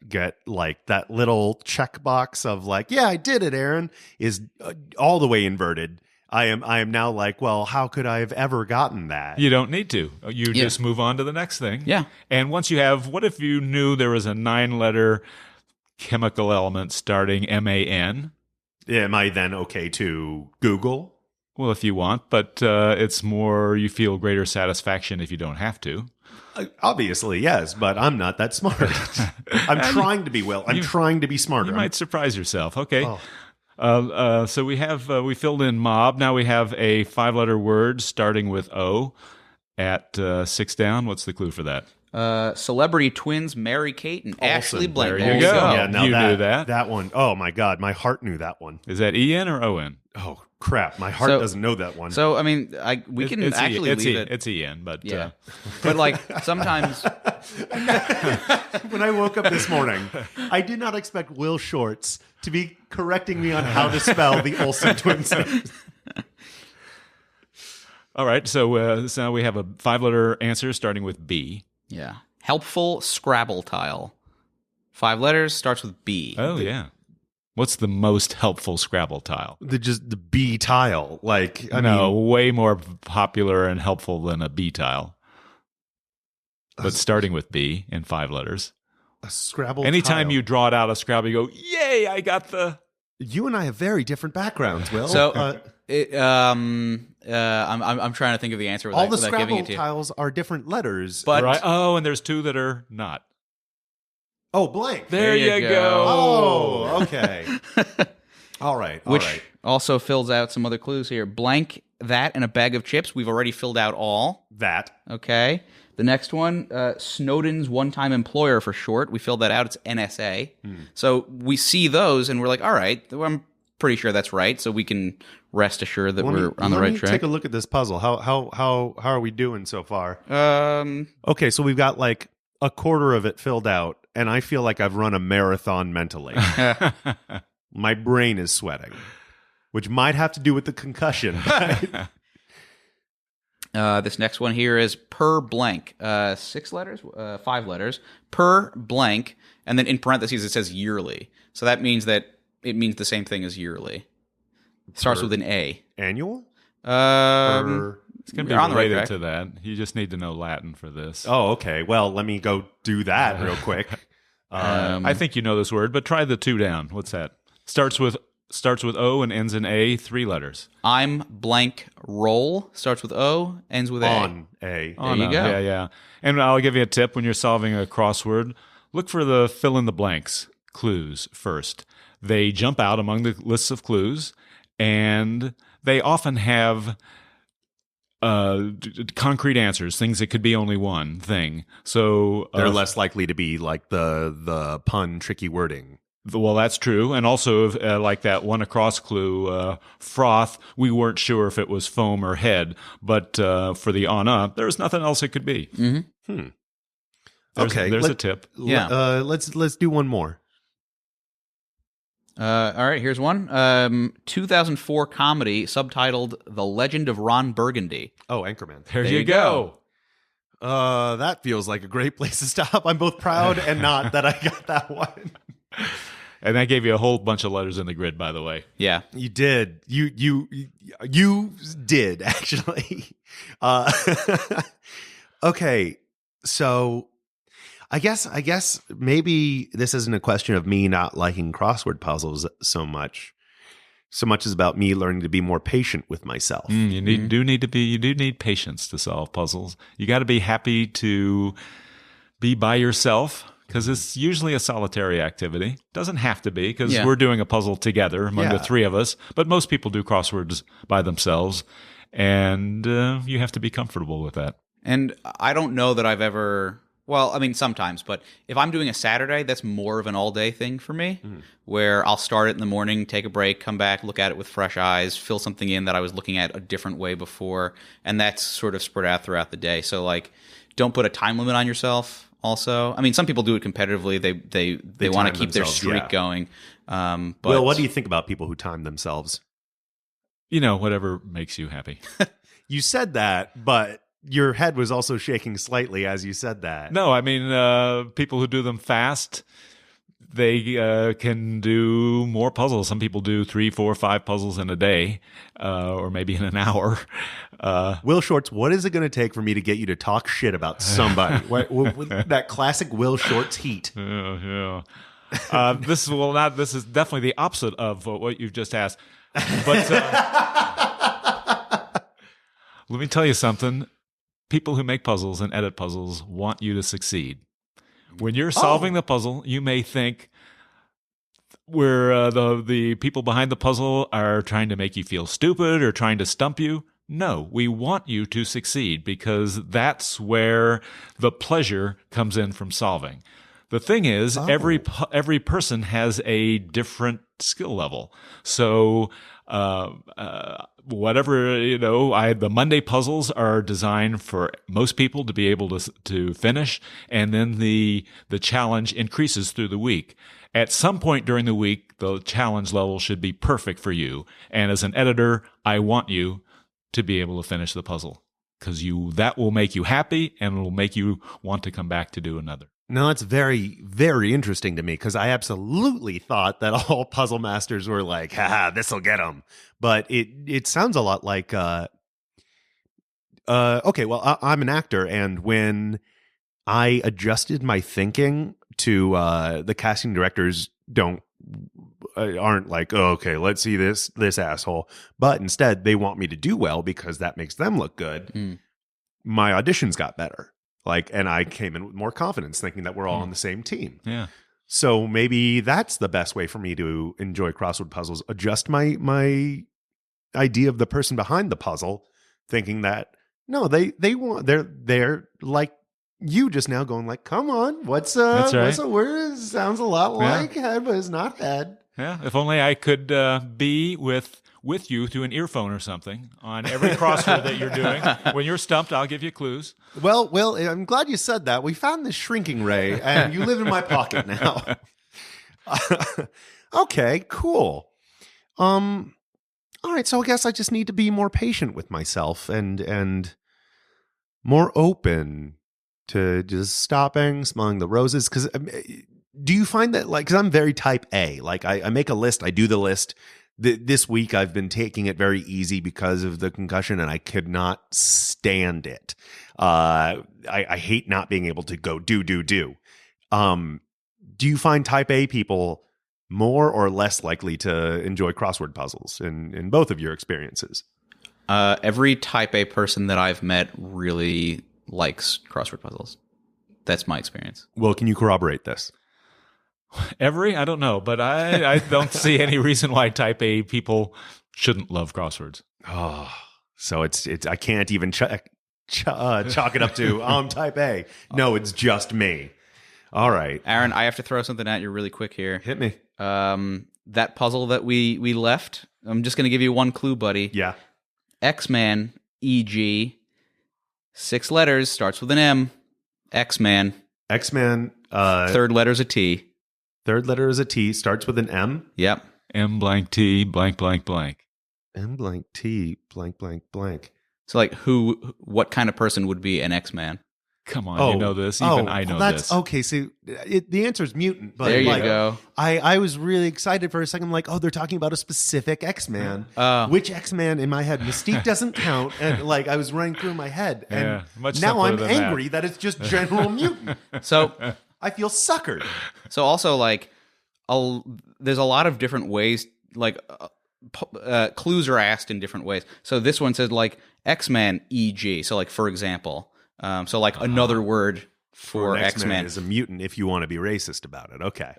A: get like that little checkbox of like, yeah, I did it, Aaron, is all the way inverted. I am now like, well, how could I have ever gotten that?
C: You don't need to. You just move on to the next thing.
D: Yeah.
C: And once you have, what if you knew there was a 9-letter chemical element starting MAN?
A: Am I then okay to Google?
C: Well, if you want, but it's more, you feel greater satisfaction if you don't have to.
A: Obviously, yes, but I'm not that smart. I'm trying to be I'm trying to be smarter.
C: You might surprise yourself. Okay.
A: Oh.
C: So we filled in mob. Now we have a 5-letter word starting with O at 6 down. What's the clue for that?
D: Celebrity twins Mary-Kate and Ashley Blank.
C: There you go.
A: Yeah, now
C: You knew that.
A: That one. Oh my God, my heart knew that one.
C: Is that EN or ON?
A: Oh crap, my heart doesn't know that one.
D: So I mean, we can actually leave it.
C: It's EN, but
D: Yeah, but like sometimes
A: when I woke up this morning, I did not expect Will Shortz to be correcting me on how to spell the Olsen twins' names.
C: All right, so now we have a 5-letter answer starting with B.
D: Yeah, helpful Scrabble tile. 5 letters, starts with B.
C: Oh yeah. What's the most helpful Scrabble tile?
A: The B tile. Like, I
C: mean,
A: mean,
C: way more popular and helpful than a B tile. But starting with B in 5 letters.
A: A Scrabble
C: Anytime
A: tile.
C: you draw it out of Scrabble, you go, yay, I got the...
A: You and I have very different backgrounds, Will.
D: So, I'm trying to think of the answer
A: all the
D: without giving
A: Scrabble
D: it to you.
A: tiles are different letters.
D: But
C: right? Oh, and there's 2 that are not.
A: Oh, blank.
C: There you go.
A: Oh, okay. All right.
D: Which also fills out some other clues here. Blank, that, and a bag of chips. We've already filled out all.
A: That.
D: Okay. The next one, Snowden's one-time employer for short. We filled that out. It's NSA. So we see those, and we're like, all right, I'm pretty sure that's right. So we can rest assured that we're on the right track.
A: Take a look at this puzzle. How are we doing so far?
D: Um,
A: Okay, so we've got like a quarter of it filled out, and I feel like I've run a marathon mentally. My brain is sweating, which might have to do with the concussion.
D: This next one here is per blank. 6 letters? 5 letters. Per blank. And then in parentheses it says yearly. So that means that it means the same thing as yearly. Starts with an A.
A: Annual?
C: It's going to be
D: on the right
C: related
D: track.
C: to that. You just need to know Latin for this.
A: Oh, okay. Well, let me go do that real quick.
C: I think you know this word, but try the 2 down. What's that? Starts with O and ends in A, 3 letters.
D: I'm blank roll. Starts with O, ends with A.
A: On A.
D: There you go.
C: Yeah. And I'll give you a tip when you're solving a crossword. Look for the fill in the blanks clues first. They jump out among the lists of clues, and they often have concrete answers, things that could be only one thing. So
A: They're less likely to be like the pun tricky wording.
C: well, that's true. And also, like that one across clue, froth, we weren't sure if it was foam or head, but for the on up, there was nothing else it could be.
D: Mm-hmm.
C: There's a tip.
D: Yeah.
A: Let's do one more.
D: All right, here's one. 2004 comedy subtitled The Legend of Ron Burgundy.
A: Oh, Anchorman.
C: There you go.
A: That feels like a great place to stop. I'm both proud and not that I got that one.
C: And that gave you a whole bunch of letters in the grid, by the way.
D: Yeah.
A: You did. You did actually. Okay, so I guess maybe this isn't a question of me not liking crossword puzzles so much as about me learning to be more patient with myself.
C: You do need patience to solve puzzles. You got to be happy to be by yourself, because it's usually a solitary activity. Doesn't have to be, because we're doing a puzzle together among the 3 of us, but most people do crosswords by themselves, and you have to be comfortable with that.
D: And I don't know that I've ever... Well, I mean, sometimes, but if I'm doing a Saturday, that's more of an all-day thing for me, where I'll start it in the morning, take a break, come back, look at it with fresh eyes, fill something in that I was looking at a different way before, and that's sort of spread out throughout the day. So, like, don't put a time limit on yourself also. I mean, some people do it competitively. They want to
A: time
D: keep their
A: themselves,
D: streak
A: yeah.
D: going. But
A: Will, what do you think about people who time themselves?
C: Whatever makes you happy.
A: You said that, but your head was also shaking slightly as you said that.
C: No, I mean, people who do them fast, they can do more puzzles. Some people do 3, 4, 5 puzzles in a day, or maybe in an hour.
A: Will Shortz, what is it going to take for me to get you to talk shit about somebody? That classic Will Shortz heat.
C: Yeah. This is definitely the opposite of what you've just asked. But let me tell you something. People who make puzzles and edit puzzles want you to succeed. When you're solving the puzzle, you may think the people behind the puzzle are trying to make you feel stupid or trying to stump you. No, we want you to succeed because that's where the pleasure comes in from solving. The thing is, every person has a different skill level. So whatever, the Monday puzzles are designed for most people to be able to finish, and then the challenge increases through the week. At some point during the week, the challenge level should be perfect for you. And as an editor, I want you to be able to finish the puzzle because that will make you happy and it will make you want to come back to do another.
A: No, it's very, very interesting to me because I absolutely thought that all puzzle masters were like, haha, this'll get them. But it sounds a lot like, okay, well, I'm an actor, and when I adjusted my thinking to the casting directors aren't like, oh, okay, let's see this asshole, but instead they want me to do well because that makes them look good. My auditions got better. And I came in with more confidence, thinking that we're all on the same team.
C: Yeah.
A: So maybe that's the best way for me to enjoy crossword puzzles. Adjust my idea of the person behind the puzzle, thinking that no, they're like you just now, going like, come on, what's a word? Sounds a lot like head, but it's not head.
C: Yeah. If only I could be with you through an earphone or something on every crossword that you're doing. When you're stumped, I'll give you clues.
A: Well, I'm glad you said that. We found this shrinking ray, and you live in my pocket now. Okay, cool. All right, so I guess I just need to be more patient with myself and more open to just stopping, smelling the roses. Because do you find that, because I'm very type A. I make a list, I do the list. This week I've been taking it very easy because of the concussion, and I could not stand it. I hate not being able to go do. Do you find type A people more or less likely to enjoy crossword puzzles in both of your experiences?
D: Every type A person that I've met really likes crossword puzzles. That's my experience.
A: Well, can you corroborate this?
C: I don't know, but I don't see any reason why type A people shouldn't love crosswords.
A: Oh, so it's I can't even chalk it up to I'm type A. No, it's just me. All right,
D: Aaron, I have to throw something at you really quick here.
A: Hit me.
D: That puzzle that we left. I'm just going to give you one clue, buddy.
A: Yeah.
D: X-Man, E-G, 6 letters, starts with an M. X-Man.
A: X-Man.
D: Third letter's a T.
A: Third letter is a T, starts with an M.
D: Yep.
C: M blank T blank blank blank.
A: M blank T blank blank blank.
D: So what kind of person would be an X-Man?
C: Come on, you know this. Even I know this.
A: Okay, so the answer is mutant. But
D: there you go.
A: I was really excited for a second. I'm like, oh, they're talking about a specific X-Man. Which X-Man in my head? Mystique doesn't count. And I was running through my head. And now I'm angry that it's just general mutant.
D: So
A: I feel suckered.
D: So also, there's a lot of different ways, clues are asked in different ways. So this one says, X-Man, E.G. So, for example, another word for X-Man
A: is a mutant if you want to be racist about it. Okay.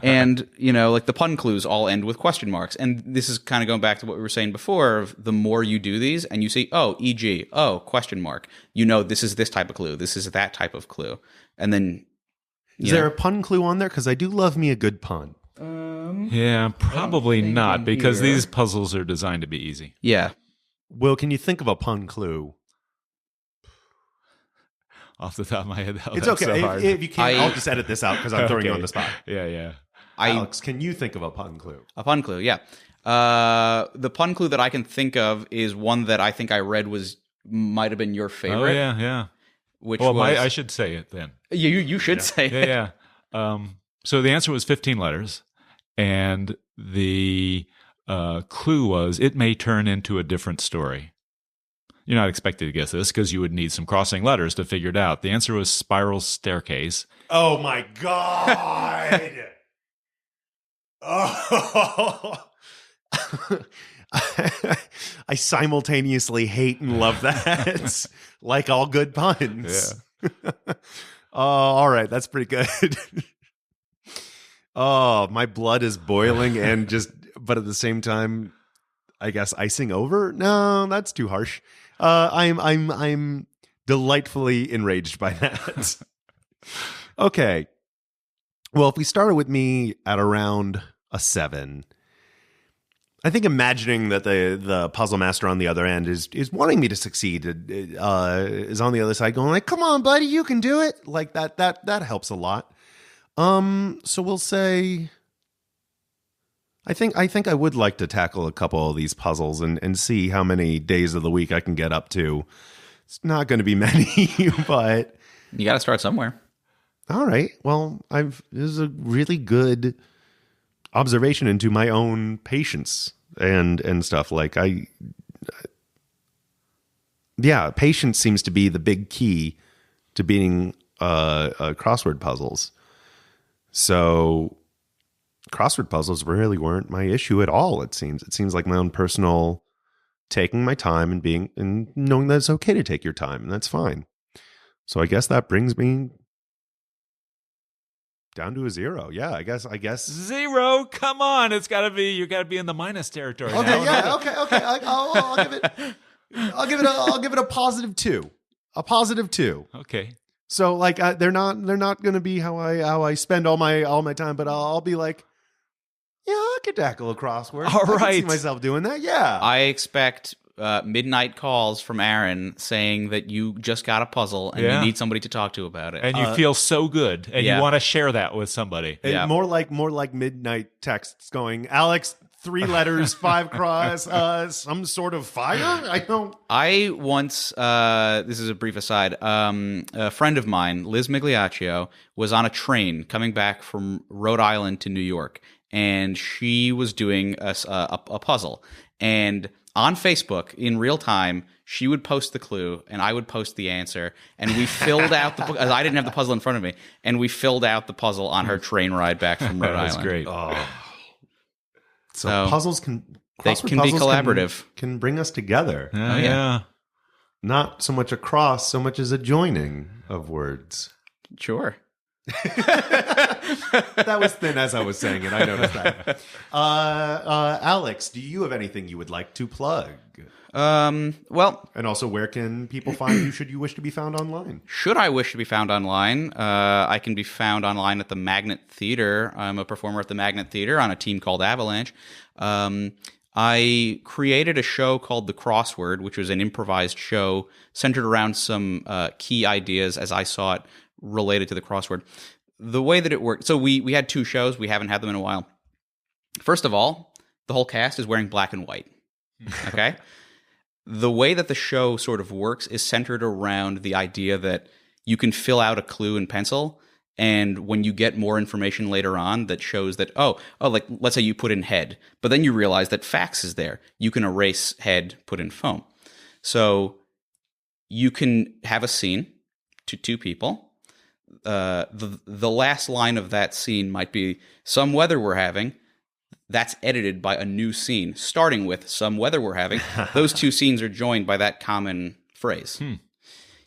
D: And, the pun clues all end with question marks. And this is kind of going back to what we were saying before, of the more you do these and you see, oh, E.G., oh, question mark, this is this type of clue, this is that type of clue. And then...
A: Is there a pun clue on there? Because I do love me a good pun.
C: Yeah, probably not, because these puzzles are designed to be easy.
D: Yeah.
A: Will, can you think of a pun clue?
C: off the top of my head.
A: It's
C: That's
A: okay.
C: so hard.
A: If you can't, I'll just edit this out because I'm throwing you on the spot.
C: Yeah.
A: Alex, can you think of a pun clue?
D: A pun clue, yeah. The pun clue that I can think of is one that I think I read might have been your favorite.
C: Oh, yeah.
D: Which
C: Well,
D: was...
C: I should say it then.
D: You should say it.
C: Yeah. So the answer was 15 letters, and the clue was it may turn into a different story. You're not expected to guess this because you would need some crossing letters to figure it out. The answer was spiral staircase.
A: Oh, my God. Oh. I simultaneously hate and love that. Like all good puns.
C: Yeah.
A: Oh, all right. That's pretty good. Oh, my blood is boiling but at the same time, I guess icing over? No, that's too harsh. I'm delightfully enraged by that. Okay. Well, if we started with me at around a 7, I think imagining that the puzzle master on the other end is wanting me to succeed, is on the other side going like, "Come on, buddy, you can do it." Like that helps a lot. So we'll say, I think I would like to tackle a couple of these puzzles and see how many days of the week I can get up to. It's not going to be many, but
D: You got to start somewhere.
A: all right. Well, this is a really good observation into my own patience and stuff. Like patience seems to be the big key to beating crossword puzzles. So crossword puzzles really weren't my issue at all. It seems like my own personal taking my time and knowing that it's okay to take your time, and that's fine. So I guess that brings me down to a 0. Yeah, I guess
C: 0. Come on, you got to be in the minus territory.
A: Okay,
C: now.
A: yeah, okay. I'll give it a positive 2. A positive 2.
C: Okay.
A: So like they're not going to be how I spend all my time, but I'll be like, yeah, I could tackle a crossword.
C: All right.
A: I can see myself doing that. Yeah.
D: I expect midnight calls from Aaron saying that you just got a puzzle and you need somebody to talk to about it.
C: And you feel so good, and
D: yeah.
C: you want to share that with somebody.
A: Yeah. More like midnight texts going, Alex, 3 letters, 5 cross, some sort of fire.
D: I once, this is a brief aside, a friend of mine, Liz Migliaccio, was on a train coming back from Rhode Island to New York, and she was doing a puzzle. And on Facebook, in real time, she would post the clue, and I would post the answer, and we filled out I didn't have the puzzle in front of me, and we filled out the puzzle on her train ride back from Rhode Island.
C: That's great.
A: Oh. So puzzles can
D: be collaborative.
A: Can bring us together.
C: Yeah.
A: Not so much across, so much as a joining of words.
D: Sure.
A: That was thin as I was saying it. I noticed that. Alex, do you have anything you would like to plug?
D: Well,
A: and also, where can people find you should you wish to be found online?
D: Should I wish to be found online, I can be found online at the Magnet Theater. I'm a performer at the Magnet Theater on a team called Avalanche. I created a show called The Crossword, which was an improvised show centered around some key ideas as I saw it related to the crossword. The way that it worked, so we had 2 shows. We haven't had them in a while. First of all, the whole cast is wearing black and white. Okay? The way that the show sort of works is centered around the idea that you can fill out a clue in pencil, and when you get more information later on that shows that, like let's say you put in head, but then you realize that fax is there. You can erase head, put in foam. So you can have a scene to 2 people. The last line of that scene might be some weather we're having. That's edited by a new scene, starting with some weather we're having. Those 2 scenes are joined by that common phrase.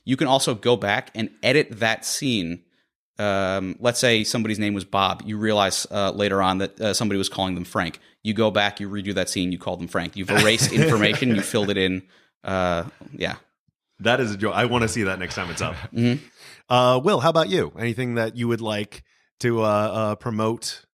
D: You can also go back and edit that scene. Let's say somebody's name was Bob. You realize later on that somebody was calling them Frank. You go back, you redo that scene, you call them Frank. You've erased information, you filled it in. Yeah.
A: That is a joke. I want to see that next time it's up.
D: Mm-hmm.
A: Will, how about you? Anything that you would like to promote?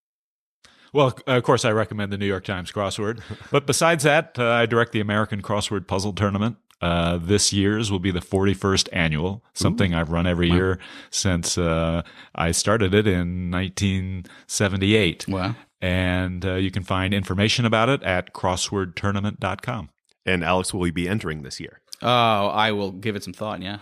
C: Well, of course, I recommend the New York Times crossword. But besides that, I direct the American Crossword Puzzle Tournament. This year's will be the 41st annual, something I've run every year since I started it in 1978.
D: Wow.
C: And you can find information about it at crosswordtournament.com.
A: And Alex, will you be entering this year?
D: Oh, I will give it some thought, yeah.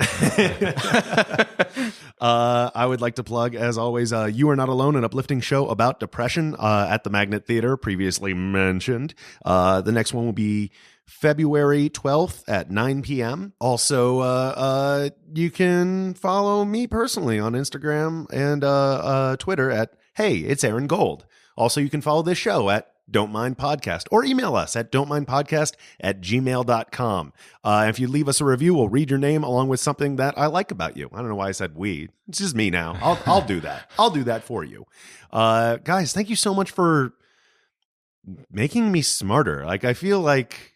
A: I would like to plug, as always, You Are Not Alone, an uplifting show about depression at the Magnet Theater, previously mentioned. The next one will be February 12th at 9 p.m. Also, you can follow me personally on Instagram and Twitter at Hey, it's Aaron Gold. Also, you can follow this show at Don't Mind Podcast, or email us at don'tmindpodcast@gmail.com. If you leave us a review, we'll read your name along with something that I like about you. I don't know why I said we. It's just me now. I'll do that. I'll do that for you. Guys, thank you so much for making me smarter. Like, I feel like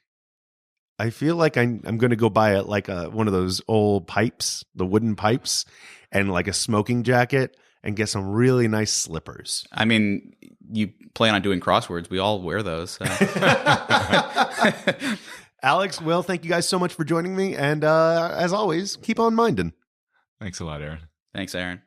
A: I'm going to go buy one of those old pipes, the wooden pipes, and like a smoking jacket, and get some really nice slippers.
D: I mean, you plan on doing crosswords. We all wear those. So.
A: Alex, Will, thank you guys so much for joining me. And as always, keep on minding.
C: Thanks a lot, Aaron.
D: Thanks, Aaron.